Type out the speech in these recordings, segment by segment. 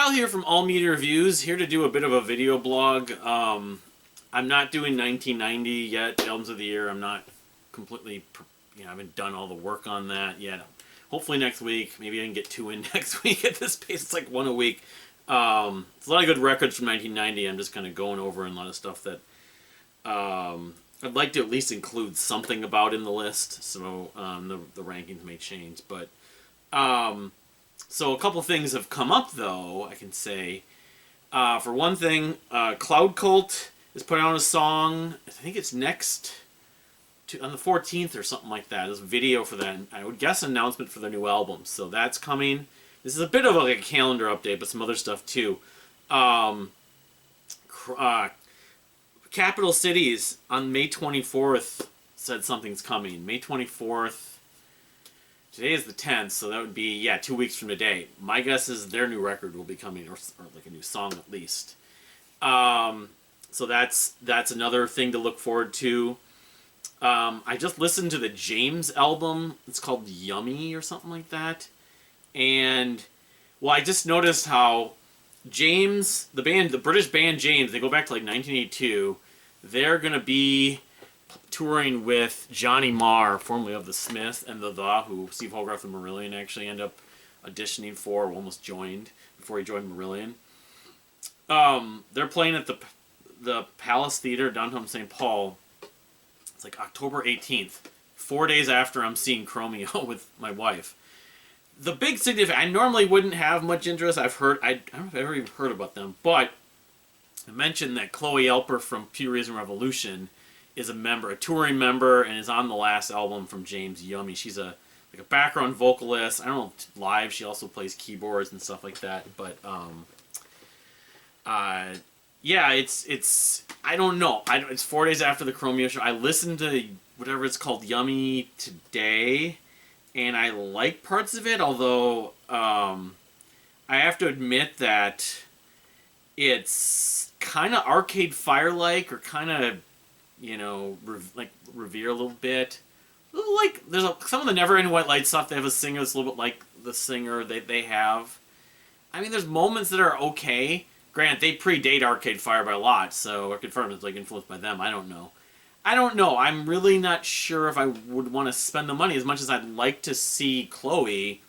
Kyle here from All Media Reviews, here to do a bit of a video blog. I'm not doing 1990 yet, Albums of the Year. I'm not completely, I haven't done all the work on that yet. Hopefully next week. Maybe I can get two in next week at this pace. It's like one a week. It's a lot of good records from 1990. I'm just kind of going over and a lot of stuff that I'd like to at least include something about in the list. So the rankings may change, but so a couple things have come up though. I can say, for one thing, Cloud Cult is putting out a song. I think it's next on the 14th or something like that. There's a video for that. I would guess an announcement for their new album. So that's coming. This is a bit of a calendar update, but some other stuff too. Capital Cities on May 24th said something's coming. May 24th. Today is the 10th, so that would be, 2 weeks from today. My guess is their new record will be coming, or like a new song at least. So that's another thing to look forward to. I just listened to the James album. It's called Yummy or something like that. And, well, I just noticed how James, the British band James, they go back to like 1982. They're going to be touring with Johnny Marr, formerly of The Smiths, and The, who Steve Hogarth and Marillion actually end up auditioning for, or almost joined, before he joined Marillion. They're playing at the Palace Theater downtown St. Paul. It's like October 18th, 4 days after I'm seeing Chromeo with my wife. The big significance, I normally wouldn't have much interest. I don't know if I've ever even heard about them, but I mentioned that Chloe Elper from Pure Reason Revolution is a touring member, and is on the last album from James, Yummy. She's a background vocalist. I don't know, live she also plays keyboards and stuff like that. But it's I don't know. It's 4 days after the Chromeo show. I listened to whatever it's called, Yummy, today, and I like parts of it. Although I have to admit that it's kind of Arcade Fire-like, or kind of, Revere a little bit. Like, some of the Never Ending White Light stuff, they have a singer that's a little bit like the singer they have. I mean, there's moments that are okay. Granted, they predate Arcade Fire by a lot, so Arcade Fire is like influenced by them. I don't know. I'm really not sure if I would want to spend the money as much as I'd like to see Chloe.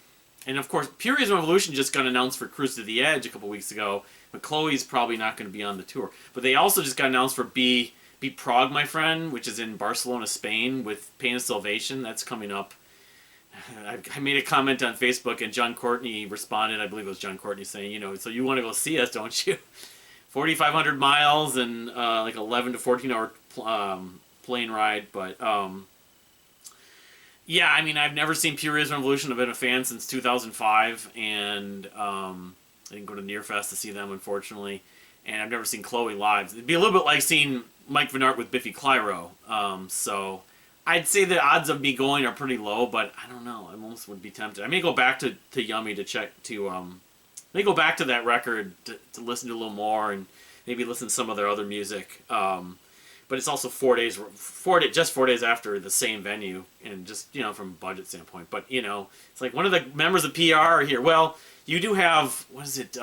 And of course, Pure Reason Revolution just got announced for Cruise to the Edge a couple weeks ago, but Chloe's probably not going to be on the tour. But they also just got announced for Be Prague, My Friend, which is in Barcelona, Spain, with Pain of Salvation. That's coming up. I made a comment on Facebook, and John Courtney responded. I believe it was John Courtney saying, so you want to go see us, don't you? 4,500 miles and like 11 to 14 hour plane ride. But I've never seen Pure Reason Revolution. I've been a fan since 2005, and I didn't go to Nearfest to see them, unfortunately. And I've never seen Chloe live. It'd be a little bit like seeing Mike Van Aert with Biffy Clyro. So I'd say the odds of me going are pretty low, but I don't know. I almost would be tempted. I may go back to Yummy to check may go back to that record to listen to a little more, and maybe listen to some of their other music. But it's also 4 days after the same venue, and just, from a budget standpoint. But, it's like one of the members of PR are here. Well, you do have, what is it,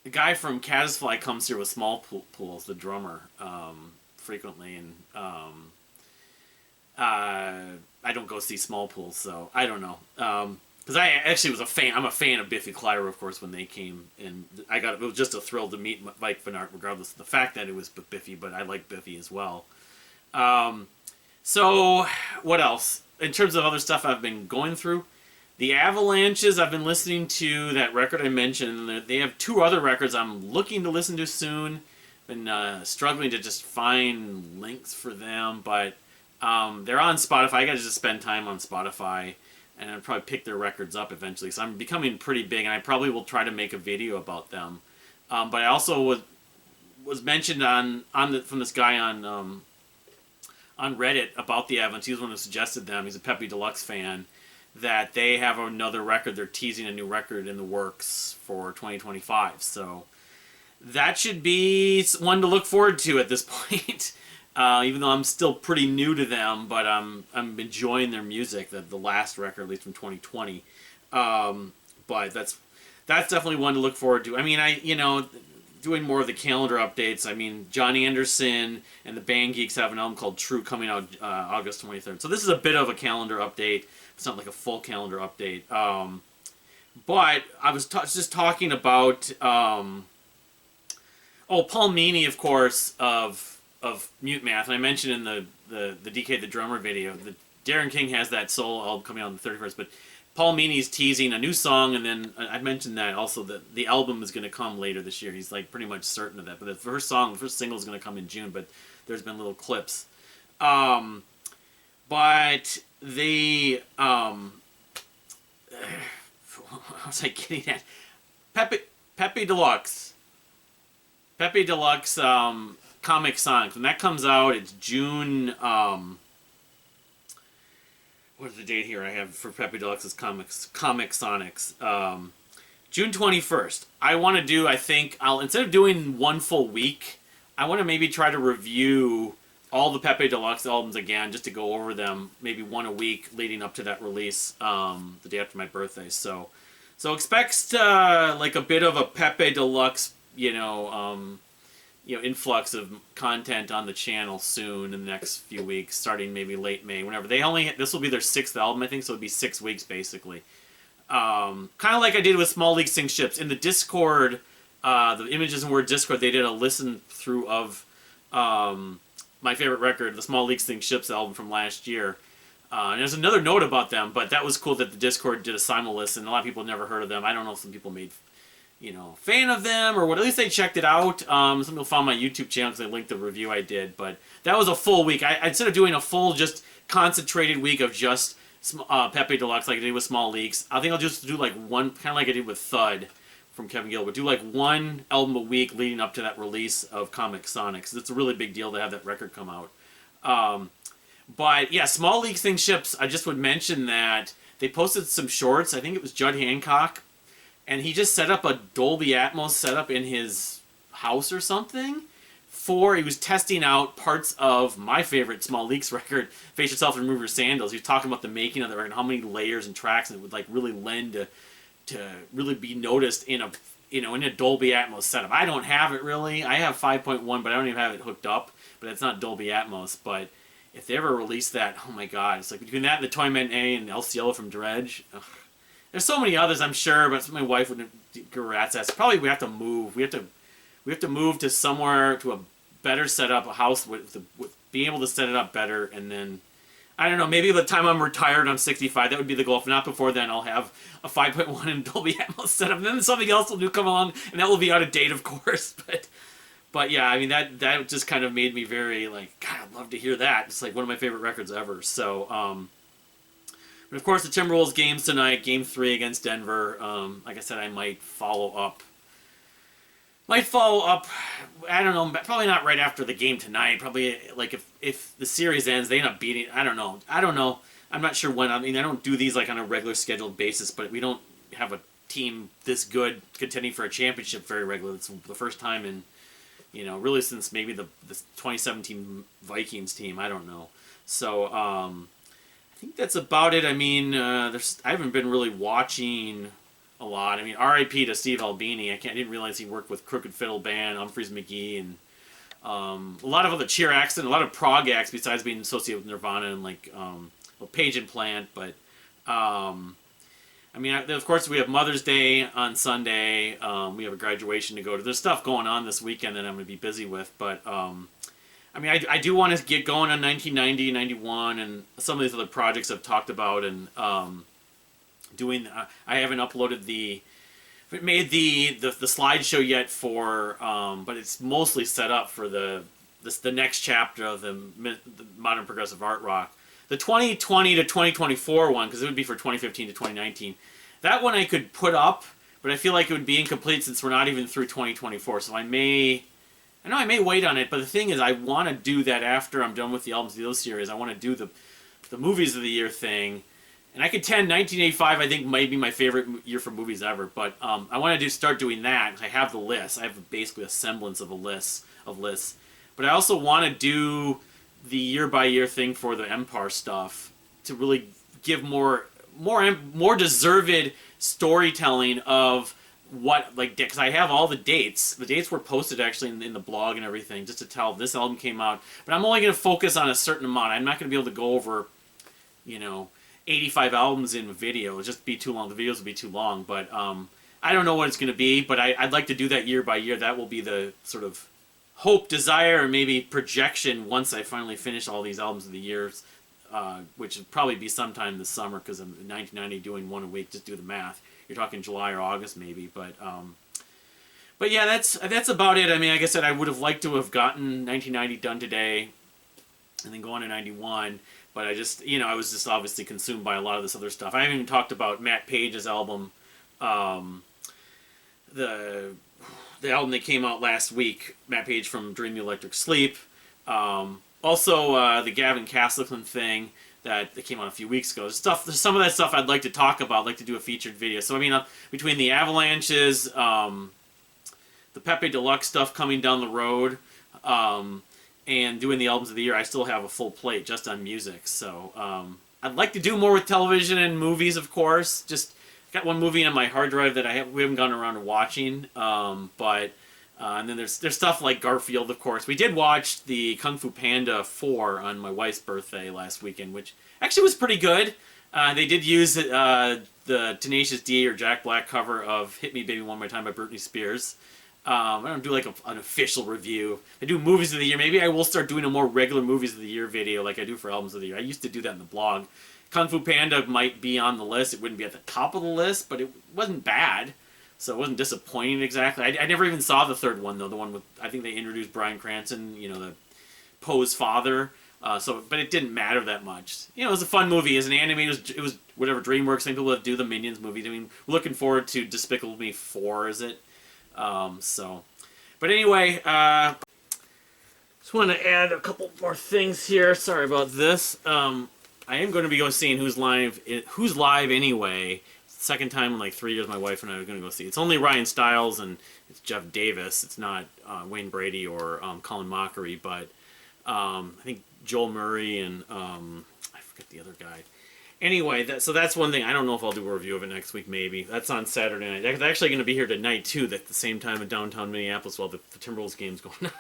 the guy from Caddisfly comes here with Small Pools, the drummer, frequently, and I don't go see Small Pools, so I don't know. Because I actually was a fan. I'm a fan of Biffy Clyro, of course, when they came, and it was just a thrill to meet Mike Van Aert, regardless of the fact that it was Biffy, but I like Biffy as well. So, what else? In terms of other stuff I've been going through, the Avalanches, I've been listening to that record I mentioned. They have two other records I'm looking to listen to soon. Been struggling to just find links for them, but they're on Spotify. I gotta just spend time on Spotify, and I'll probably pick their records up eventually. So I'm becoming pretty big, and I probably will try to make a video about them. But I also was mentioned from this guy on Reddit about the Avalanche. He was the one who suggested them. He's a Pepe Deluxe fan. That they have another record. They're teasing a new record in the works for 2025. So that should be one to look forward to at this point. Even though I'm still pretty new to them, but I'm enjoying their music. The last record, at least from 2020. But that's definitely one to look forward to. I mean, doing more of the calendar updates. I mean, John Anderson and the Band Geeks have an album called True coming out August 23rd. So this is a bit of a calendar update. It's not like a full calendar update. But I was just talking about Paul Meany, of course, of Mute Math, and I mentioned in the DK the Drummer video that Darren King has that solo album coming out on the 31st, but Paul Meany's teasing a new song, and then I mentioned that also that the album is going to come later this year. He's like pretty much certain of that. But the first single is going to come in June, but there's been little clips. But they, what was I getting at? Pepe Deluxe. Pepe Deluxe Comic Sonics. When that comes out, it's June. What is the date here I have for Pepe Deluxe's Comic Sonics? June 21st. I want to do, I think, instead of doing one full week, I want to maybe try to review all the Pepe Deluxe albums again, just to go over them, maybe one a week leading up to that release, the day after my birthday. So expect like a bit of a Pepe Deluxe, influx of content on the channel soon in the next few weeks, starting maybe late May, whenever. This will be their 6th album, I think, so it'll be 6 weeks, basically. Kind of like I did with Small League Sing Ships. In the Discord, the Images and Word Discord, they did a listen through of my favorite record, the Small League Sing Ships album from last year. And there's another note about them, but that was cool that the Discord did a simul listen. A lot of people had never heard of them. I don't know if some people made fan of them, or what. At least they checked it out. Some people found my YouTube channel because they linked the review I did. But that was a full week. Instead of doing a full, just concentrated week of just Pepe Deluxe like I did with Small Leaks, I think I'll just do like one, kind of like I did with Thud from Kevin Gilbert. Do like one album a week leading up to that release of Comic Sonics. It's a really big deal to have that record come out. But yeah, Small League Sing Ships, I just would mention that they posted some shorts. I think it was Judd Hancock. And he just set up a Dolby Atmos setup in his house or something. He was testing out parts of my favorite Small Leaks record, Face Yourself and Remove Your Sandals. He was talking about the making of the record, how many layers and tracks, and it would like really lend to really be noticed in a Dolby Atmos setup. I don't have it really. I have 5.1, but I don't even have it hooked up. But it's not Dolby Atmos. But if they ever release that, oh my God, it's like between that and the Toyman A and El Cielo from Dredge. Ugh. There's so many others, I'm sure, but my wife would give a rat's ass. Probably we have to move. We have to move to somewhere, to a better setup, a house with being able to set it up better, and then I don't know. Maybe by the time I'm retired, I'm 65. That would be the goal. If not before then, I'll have a 5.1 and Dolby Atmos setup, and then something else will come along, and that will be out of date, of course. But yeah, I mean that just kind of made me very like, God, I'd love to hear that. It's like one of my favorite records ever. So. But of course, the Timberwolves games tonight, Game 3 against Denver. Like I said, I might follow up. I don't know, probably not right after the game tonight. Probably like if the series ends, they end up beating. I don't know. I'm not sure when. I mean, I don't do these like on a regular scheduled basis, but we don't have a team this good contending for a championship very regularly. It's the first time in, really since maybe the 2017 Vikings team. I don't know. So. I think that's about it. I mean, I haven't been really watching a lot. I mean, R.I.P. to Steve Albini. I didn't realize he worked with Crooked Fiddle Band, Humphreys McGee, and a lot of other cheer acts and a lot of prog acts besides being associated with Nirvana and like Page and Plant. But I mean, of course, we have Mother's Day on Sunday. We have a graduation to go to. There's stuff going on this weekend that I'm going to be busy with, but. I mean, I do want to get going on 1990, 91, and some of these other projects I've talked about, and doing. I haven't uploaded made the slideshow yet for, but it's mostly set up for the next chapter of the modern progressive art rock. The 2020 to 2024 one, because it would be for 2015 to 2019. That one I could put up, but I feel like it would be incomplete since we're not even through 2024. So I may wait on it, but the thing is, I want to do that after I'm done with the Albums of the Year series. I want to do the Movies of the Year thing. And I contend 1985, I think, might be my favorite year for movies ever. But I want to start doing that. I have the list. I have basically a semblance of a list of lists. But I also want to do the year-by-year thing for the Empire stuff to really give more deserved storytelling of what, like, because I have all the dates. The dates were posted actually in the blog and everything, just to tell this album came out. But I'm only going to focus on a certain amount. I'm not going to be able to go over, 85 albums in a video. It'll just be too long. The videos will be too long. But I don't know what it's going to be, but I'd like to do that year by year. That will be the sort of hope, desire, or maybe projection once I finally finish all these albums of the years, which would probably be sometime this summer, because I'm 1990 doing one a week. Just do the math. You're talking July or August maybe, but yeah, that's about it. I mean, like I said, I would have liked to have gotten 1990 done today, and then go on to 91. But I just, I was just obviously consumed by a lot of this other stuff. I haven't even talked about Matt Page's album, the album that came out last week, Matt Page from Dream the Electric Sleep. Also, the Gavin Castleton thing that came out a few weeks ago. There's some of that stuff I'd like to talk about. I'd like to do a featured video. So, I mean, between the Avalanches, the Pepe Deluxe stuff coming down the road, and doing the albums of the year, I still have a full plate just on music. So, I'd like to do more with television and movies, of course. Just got one movie on my hard drive that we haven't gotten around to watching, and then there's stuff like Garfield, of course. We did watch the Kung Fu Panda 4 on my wife's birthday last weekend, which actually was pretty good. They did use the Tenacious D or Jack Black cover of Hit Me Baby One More Time by Britney Spears. I don't do like an official review. I do movies of the year. Maybe I will start doing a more regular movies of the year video like I do for albums of the year. I used to do that in the blog. Kung Fu Panda might be on the list. It wouldn't be at the top of the list, but it wasn't bad. So it wasn't disappointing exactly. I never even saw the third one, though. The one with, I think they introduced Bryan Cranston, the Poe's father. But it didn't matter that much. It was a fun movie. As an anime, it was whatever DreamWorks, I think people that do the Minions movies. I mean, we're looking forward to Despicable Me 4, is it? But anyway, just want to add a couple more things here. Sorry about this. I am going to be going seeing Who's Live Anyway. Second time in like 3 years my wife and I are going to go see. It's only Ryan Stiles and it's Jeff Davis. It's not Wayne Brady or Colin Mockery, but I think Joel Murray and I forget the other guy. Anyway, so that's one thing. I don't know if I'll do a review of it next week, maybe. That's on Saturday night. It's actually going to be here tonight, too, at the same time in downtown Minneapolis while the Timberwolves game's going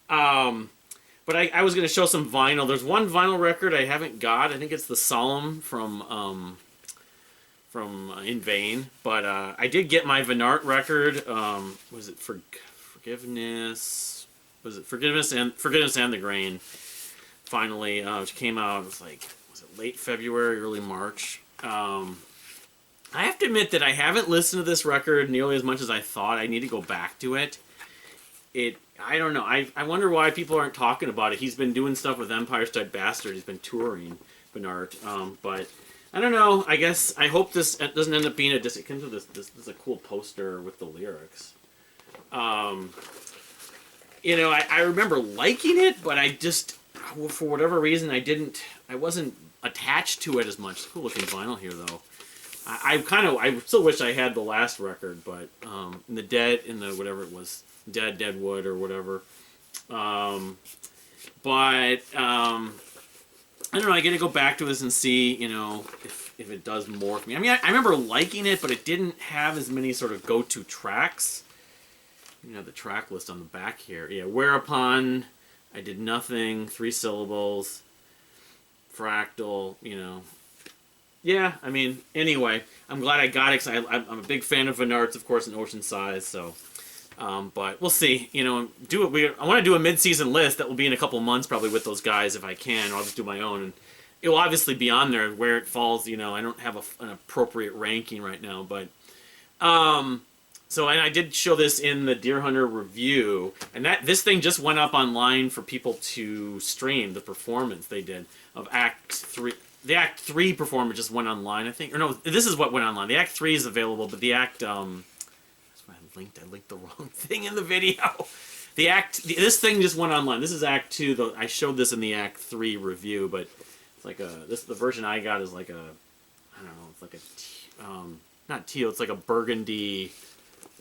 on. But I was going to show some vinyl. There's one vinyl record I haven't got. I think it's the Solemn from In Vain. But I did get my Venart record. Was it Forgiveness? Was it Forgiveness and the Grain? Finally, which came out. It was like, was it late February, early March? I have to admit that I haven't listened to this record nearly as much as I thought. I need to go back to it. I don't know. I wonder why people aren't talking about it. He's been doing stuff with Empire State Bastard. He's been touring Bernard. But I don't know. I guess I hope this doesn't end up being this is a cool poster with the lyrics. I remember liking it, but I just, for whatever reason, I wasn't attached to it as much. Cool looking vinyl here, though. I still wish I had the last record, but whatever it was, Deadwood or whatever. But I don't know. I get to go back to this and see, if it does more for me. I mean, I remember liking it, but it didn't have as many sort of go-to tracks. The track list on the back here. Yeah, Whereupon, I Did Nothing, 3 syllables, Fractal, Yeah, I mean, anyway, I'm glad I got it, because I'm a big fan of Venart's, of course, and Ocean Size, so... but we'll see. I want to do a mid-season list that will be in a couple months, probably, with those guys if I can, or I'll just do my own. And it will obviously be on there where it falls. I don't have an appropriate ranking right now, but and I did show this in the Deer Hunter review, and this thing just went up online for people to stream the performance they did of Act 3. The Act 3 performance just went online, I think. Or no, this is what went online. The Act 3 is available, but the Act I linked the wrong thing in the video. This thing just went online. This is Act 2. Though I showed this in the Act 3 review, but it's like the version I got is like I don't know, it's like not teal, it's like a burgundy,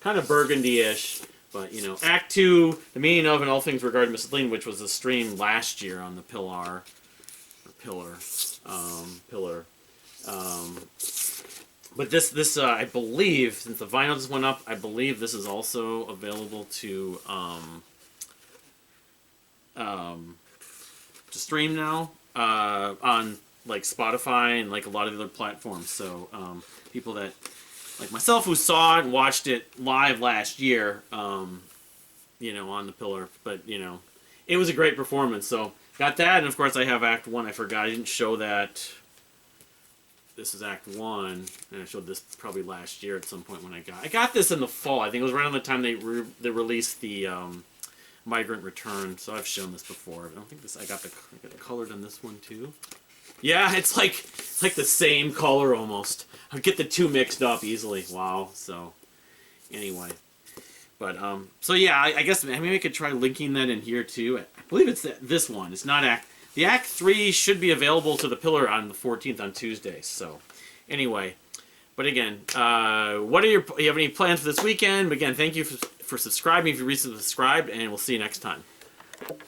kind of burgundy-ish, but Act 2, The Meaning of and All Things Regarding Miss Lane, which was a stream last year on the Pillar. But this I believe, since the vinyl just went up, I believe this is also available to stream now on like Spotify and like a lot of other platforms. So people that like myself who saw it and watched it live last year, you know, on the pillar, but you know, it was a great performance. So got that, and of course I have Act 1. I forgot I didn't show that. This is Act 1, and I showed this probably last year at some point when I got this in the fall. I think it was right on the time they released the Migrant Return. So I've shown this before. I don't think this. I got the colored on this one too. Yeah, it's like the same color almost. I get the two mixed up easily. Wow. So anyway, but so yeah, I guess maybe I could try linking that in here too. I believe it's this one. It's not Act. The Act 3 should be available to the pillar on the 14th on Tuesday. So anyway, but again, what are you have any plans for this weekend? Again, thank you for subscribing if you recently subscribed, and we'll see you next time.